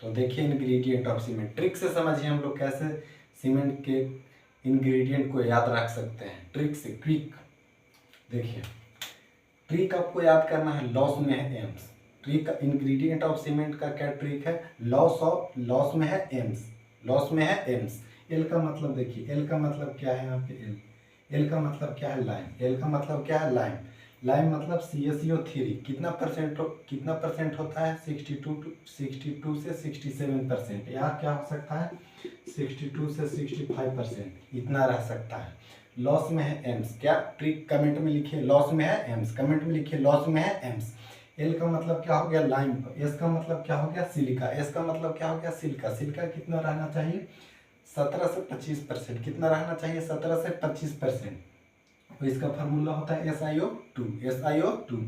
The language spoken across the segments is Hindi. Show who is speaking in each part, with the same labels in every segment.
Speaker 1: तो देखिए इंग्रेडिएंट ऑफ सीमेंट, ट्रिक से समझिए हम लोग कैसे सीमेंट के इंग्रेडिएंट को याद रख सकते हैं। ट्रिक से, क्विक देखिए, ट्रिक आपको याद करना है, लॉस में है AIIMS. Trick ingredient of cement का क्या ट्रिक है, लॉस में है एम्स, लॉस में है एम्स। एल का मतलब देखिए, एल का मतलब क्या है यहाँ पे, एल का मतलब क्या है, लाइम। एल का मतलब क्या है, लाइम। लाइम मतलब CaCO3 कितना परसेंट होता है, 62 से 67%। यहाँ क्या हो सकता है, 62 से 65%, इतना रह सकता है। लॉस में है एम्स, क्या ट्रिक कमेंट में लिखिए, लॉस में है एम्स, कमेंट में लिखिए लॉस में है एम्स। एल का मतलब क्या हो गया, लाइम। एस का मतलब क्या हो गया, सिलिका। एस का मतलब क्या हो गया, सिलिका। सिलिका कितना रहना चाहिए, 17 से 25%। कितना रहना चाहिए, 17 से 25%। तो इसका फार्मूला होता है SiO2, SiO2।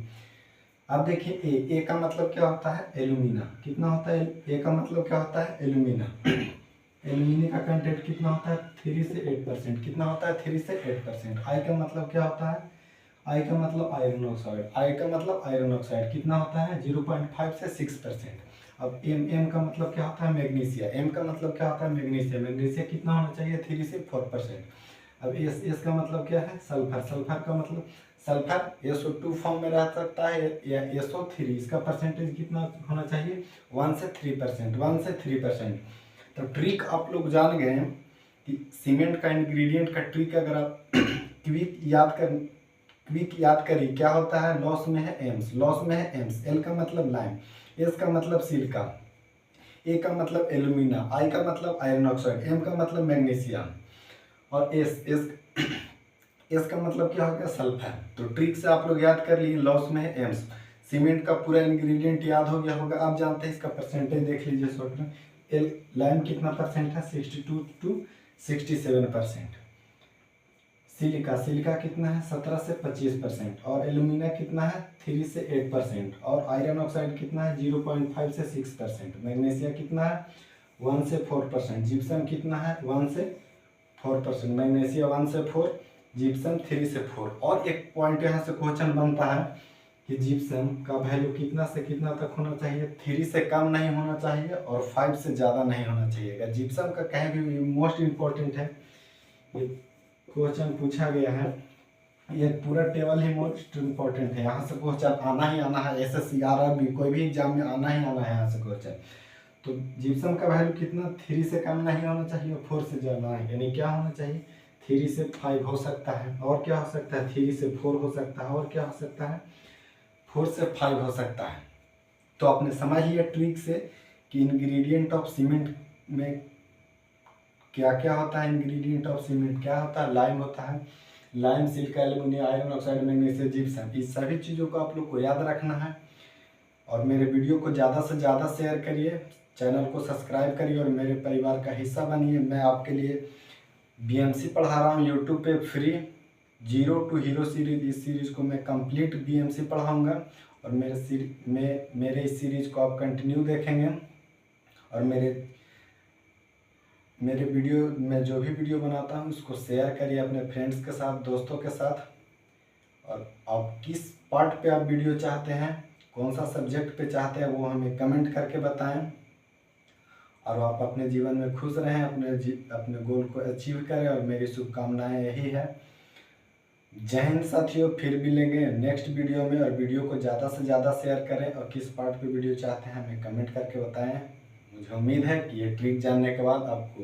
Speaker 1: अब देखिए ए का मतलब क्या होता है, एल्यूमिना। कितना होता है, ए का मतलब क्या होता है, एल्यूमिना। एल्यूमिना का कंटेंट कितना होता है, 3 से 8%। कितना होता है, 3 से 8%। आई का मतलब क्या होता है, आई का मतलब आयरन ऑक्साइड। आई का मतलब आयरन ऑक्साइड कितना होता है, 0.5 से 6%। अब एम का मतलब क्या होता है, मैग्नीशिया। एम का मतलब क्या होता है, मैग्नीशिया। मैग्नीशिया कितना होना चाहिए, 3 से 4%। अब एस का मतलब क्या है, सल्फर। सल्फर का मतलब, सल्फर SO2 फॉर्म में रह सकता है या SO3। इसका परसेंटेज कितना होना चाहिए, 1 से 3%, 1 से 3%। तो ट्रिक आप लोग जान गए हैं कि सीमेंट का इंग्रेडिएंट का ट्रिक अगर आप क्विक याद करिए, क्या होता है, लॉस में है एम्स, लॉस में है एम्स। एल का मतलब लाइम, एस का मतलब सिलिका, ए का मतलब एल्यूमिना, आई का मतलब आयरन ऑक्साइड, एम का मतलब मैग्नीशियम, और एस का मतलब क्या हो गया, सल्फर। तो ट्रिक से आप लोग याद कर लिए, लॉस में है एम्स। सीमेंट का पूरा इंग्रेडिएंट याद हो गया होगा। आप जानते हैं इसका परसेंटेज देख लीजिए शॉर्ट में। एल लाइम कितना परसेंट है, 62 to 67%। सिलिका, सिलिका कितना है, 17 से 25%। और एल्यूमिना कितना है, 3 से 8%। और आयरन ऑक्साइड कितना है, 0.5 से 6%। मैग्नीशिया कितना है, 1 से 4%। जिप्सम कितना है, 1 से 4%। मैग्नीशिया 1 से 4, जिप्सम 3 से 4। और एक पॉइंट यहाँ से क्वेश्चन बनता है कि जिप्सम का वैल्यू कितना से कितना तक होना चाहिए, 3 से कम नहीं होना चाहिए और 5 से ज़्यादा नहीं होना चाहिए। जिप्सम का कहीं भी मोस्ट इम्पोर्टेंट है, ये क्वेश्चन पूछा गया है, ये पूरा टेबल ही मोस्ट इम्पोर्टेंट है। यहाँ से क्वेश्चन आना ही आना है, SSC RRB कोई भी एग्जाम में आना ही आना है यहाँ से क्वेश्चन। तो जिप्सम का वैल्यू कितना, 3 से कम नहीं होना चाहिए, 4 से ज़्यादा है। यानी क्या होना चाहिए, 3 से 5 हो सकता है, और क्या हो सकता है, 3 से 4 हो सकता है, और क्या हो सकता है, 4 से 5 हो सकता है। तो आपने समझ लिया ट्रिक से कि इंग्रेडिएंट ऑफ सीमेंट में क्या क्या होता है। इंग्रेडिएंट ऑफ सीमेंट क्या होता है, लाइम होता है, lime, silica, aluminium, iron oxide, magnesium, gypsum. इस सभी चीज़ों को आप लोग को याद रखना है। और मेरे वीडियो को ज़्यादा से ज़्यादा शेयर करिए, चैनल को सब्सक्राइब करिए और मेरे परिवार का हिस्सा बनिए। मैं आपके लिए BMC पढ़ा रहा हूँ यूट्यूब पे free, zero to hero series. इस सीरीज़ को मैं कंप्लीट BMC पढ़ाऊँगा और मेरे इस सीरीज़ को आप कंटिन्यू देखेंगे। और मेरे वीडियो में जो भी वीडियो बनाता हूँ उसको शेयर करिए अपने फ्रेंड्स के साथ, दोस्तों के साथ। और आप किस पार्ट पे आप वीडियो चाहते हैं, कौन सा सब्जेक्ट पे चाहते हैं, वो हमें कमेंट करके बताएं। और आप अपने जीवन में खुश रहें, अपने गोल को अचीव करें, और मेरी शुभकामनाएं यही है। जय हिंद साथियों, फिर मिलेंगे नेक्स्ट वीडियो में। और वीडियो को ज़्यादा से ज़्यादा शेयर करें, और किस पार्ट पे वीडियो चाहते हैं हमें कमेंट करके बताएं। मुझे उम्मीद है कि ये ट्रिक जानने के बाद आपको